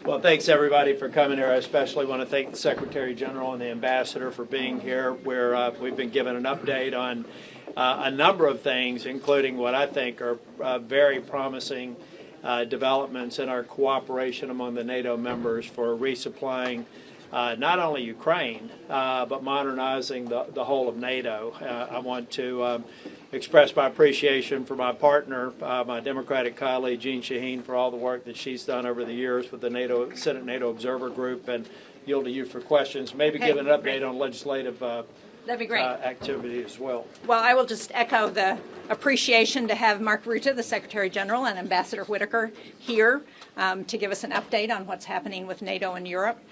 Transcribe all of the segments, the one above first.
Well, thanks everybody for coming here. I especially want to thank the Secretary General and the Ambassador for being here, where we've been given an update on a number of things, including what I think are very promising developments in our cooperation among the NATO members for resupplying not only Ukraine, but modernizing the whole of NATO. I want to express my appreciation for my partner, my Democratic colleague, Jean Shaheen, for all the work that she's done over the years with the Senate NATO Observer Group, and yield to you for questions. Maybe give an update on legislative That'd be great. Activity as well. Well, I will just echo the appreciation to have Mark Rutte, the Secretary General, and Ambassador Whitaker here to give us an update on what's happening with NATO and Europe.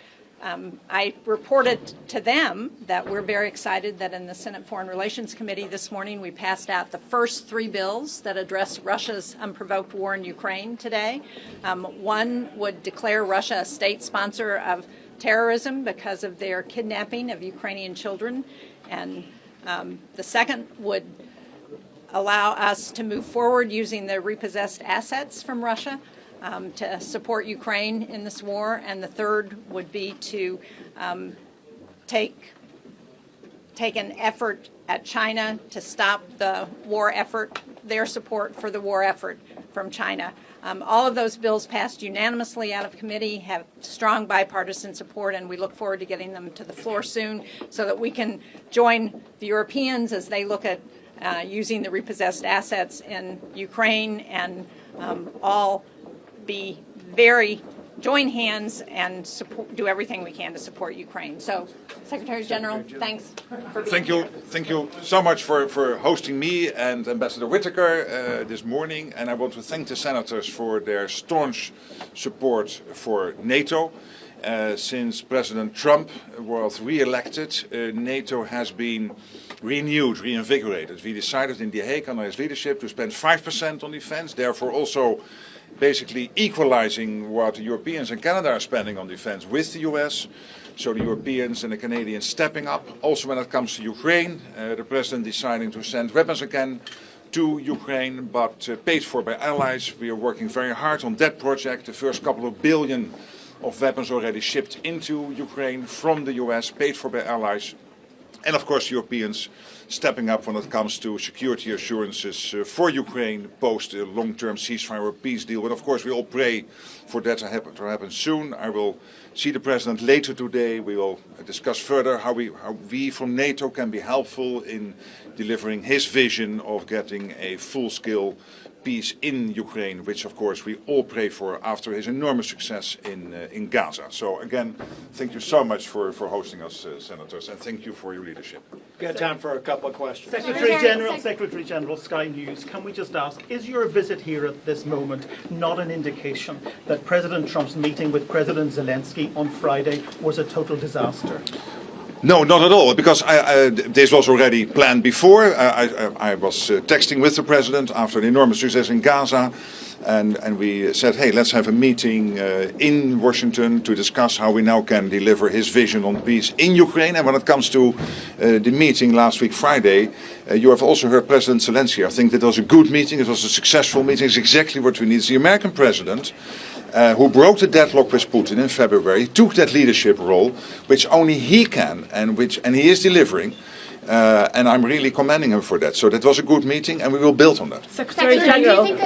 I reported to them that we're very excited that in the Senate Foreign Relations Committee this morning we passed out the first 3 bills that address Russia's unprovoked war in Ukraine today. One would declare Russia a state sponsor of terrorism because of their kidnapping of Ukrainian children, and the second would allow us to move forward using the repossessed assets from Russia to support Ukraine in this war, and the third would be to take an effort at China to stop the war effort, their support for the war effort from China. All of those bills passed unanimously out of committee, have strong bipartisan support, and we look forward to getting them to the floor soon so that we can join the Europeans as they look at using the repossessed assets in Ukraine and all join hands and do everything we can to support Ukraine. So, Secretary General, thanks for being here. Thank you so much for hosting me and Ambassador Whitaker this morning. And I want to thank the senators for their staunch support for NATO. Since President Trump was re-elected, NATO has been renewed, reinvigorated. We decided in The Hague under his leadership to spend 5% on defense, therefore also basically equalizing what the Europeans and Canada are spending on defense with the US. So the Europeans and the Canadians stepping up. Also when it comes to Ukraine, the President deciding to send weapons again to Ukraine, but paid for by allies. We are working very hard on that project. The first couple of billion of weapons already shipped into Ukraine from the US, paid for by allies. And of course Europeans stepping up when it comes to security assurances for Ukraine post a long-term ceasefire or peace deal. But of course we all pray for that to happen soon. I will see the President later today. We will discuss further how we from NATO can be helpful in delivering his vision of getting a full-scale peace in Ukraine, which of course we all pray for after his enormous success in Gaza. So again, thank you so much for hosting us, Senators, and thank you for your leadership. We've got time for a couple of questions. Secretary General, Sky News, can we just ask, is your visit here at this moment not an indication that President Trump's meeting with President Zelensky on Friday was a total disaster? No, not at all, because this was already planned before. I was texting with the President after the enormous success in Gaza, and we said, hey, let's have a meeting in Washington to discuss how we now can deliver his vision on peace in Ukraine. And when it comes to the meeting last week, Friday, you have also heard President Zelensky. I think that was a good meeting, it was a successful meeting, it's exactly what we need. It's the American President who broke the deadlock with Putin in February, took that leadership role, which only he can, and he is delivering. And I'm really commending him for that. So that was a good meeting, and we will build on that. Secretary General,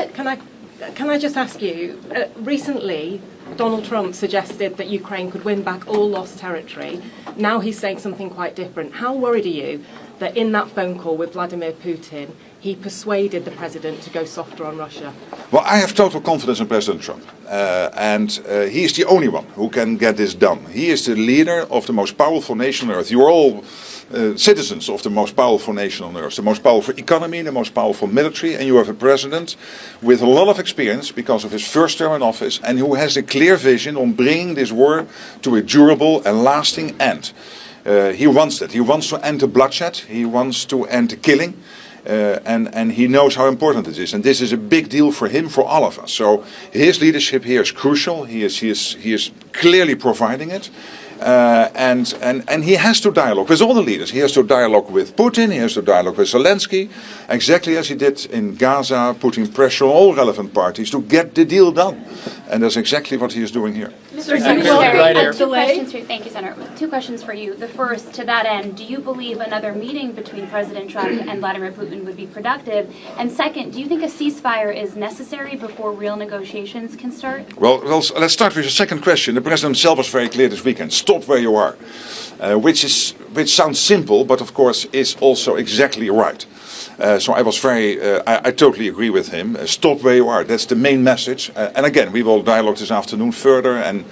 can I just ask you? Recently, Donald Trump suggested that Ukraine could win back all lost territory. Now he's saying something quite different. How worried are you that in that phone call with Vladimir Putin, he persuaded the president to go softer on Russia? Well, I have total confidence in President Trump. And he is the only one who can get this done. He is the leader of the most powerful nation on earth. You are all citizens of the most powerful nation on earth, the most powerful economy, the most powerful military, and you have a president with a lot of experience because of his first term in office, and who has a clear vision on bringing this war to a durable and lasting end. He wants that. He wants to end the bloodshed. He wants to end the killing. And he knows how important it is, and this is a big deal for him, for all of us. So his leadership here is crucial. He is clearly providing it, and he has to dialogue with all the leaders. He has to dialogue with Putin. He has to dialogue with Zelensky, exactly as he did in Gaza, putting pressure on all relevant parties to get the deal done. And that's exactly what he is doing here. Mr. Secretary, right here. Thank you, Senator. Two questions for you. The first, to that end, do you believe another meeting between President Trump and Vladimir Putin would be productive? And second, do you think a ceasefire is necessary before real negotiations can start? Well, let's start with the second question. The president himself was very clear this weekend. Stop where you are, which sounds simple, but of course is also exactly right. So I was I totally agree with him. Stop where you are. That's the main message. And again, we will dialogue this afternoon further, and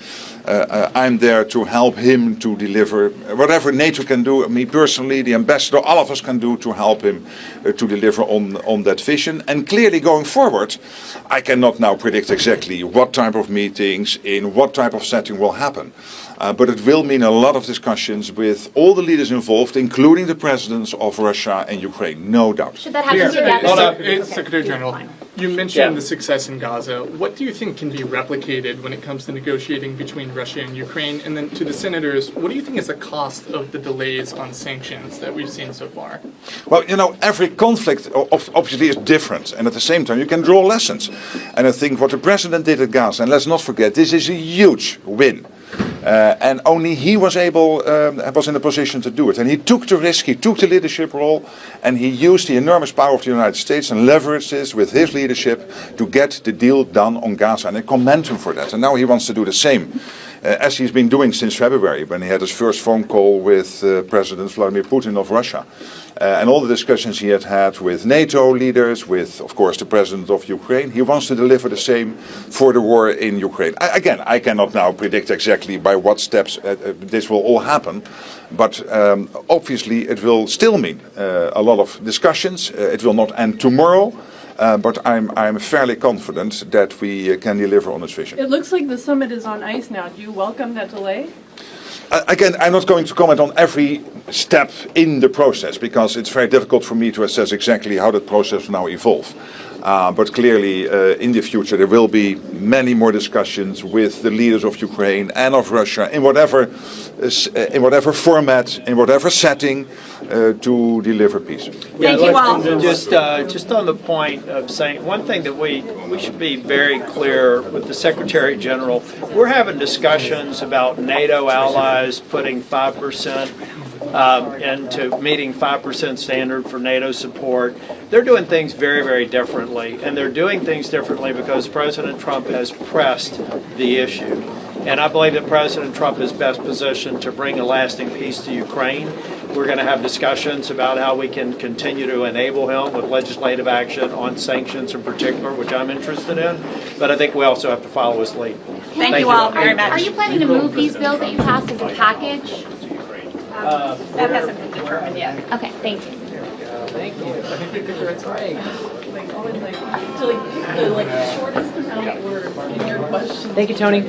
I'm there to help him to deliver whatever NATO can do. Me personally, the ambassador, all of us can do to help him to deliver on that vision. And clearly going forward, I cannot now predict exactly what type of meetings, in what type of setting will happen. But it will mean a lot of discussions with all the leaders involved, including the presidents of Russia and Ukraine, no doubt. Should that happen together? Secretary General, you mentioned the success in Gaza. What do you think can be replicated when it comes to negotiating between Russia and Ukraine? And then to the senators, what do you think is the cost of the delays on sanctions that we've seen so far? Well, every conflict obviously is different, and at the same time you can draw lessons. And I think what the president did at Gaza, and let's not forget, this is a huge win. And only he was in a position to do it. And he took the risk, he took the leadership role, and he used the enormous power of the United States and leveraged this with his leadership to get the deal done on Gaza. And I commend him for that. And now he wants to do the same, as he's been doing since February, when he had his first phone call with President Vladimir Putin of Russia. And all the discussions he had with NATO leaders, with, of course, the president of Ukraine. He wants to deliver the same for the war in Ukraine. Again, I cannot now predict exactly by what steps this will all happen. But obviously it will still mean a lot of discussions. It will not end tomorrow. But I'm fairly confident that we can deliver on this vision. It looks like the summit is on ice now. Do you welcome that delay? Again, I'm not going to comment on every step in the process because it's very difficult for me to assess exactly how that process will now evolve. But clearly, in the future, there will be many more discussions with the leaders of Ukraine and of Russia in whatever format, in whatever setting, to deliver peace. Thank you all. Just on the point of saying one thing that we should be very clear with the Secretary General. We're having discussions about NATO allies putting 5% into meeting 5% standard for NATO support. They're doing things very, very differently, and they're doing things differently because President Trump has pressed the issue. And I believe that President Trump is best positioned to bring a lasting peace to Ukraine. We're going to have discussions about how we can continue to enable him with legislative action on sanctions in particular, which I'm interested in. But I think we also have to follow his lead. Thank you all very much. Are you planning to move these bills that you passed as a package? That hasn't been determined yet. Okay, thank you. That's right. Like always, like the shortest amount of words in your question. Thank you, Tony.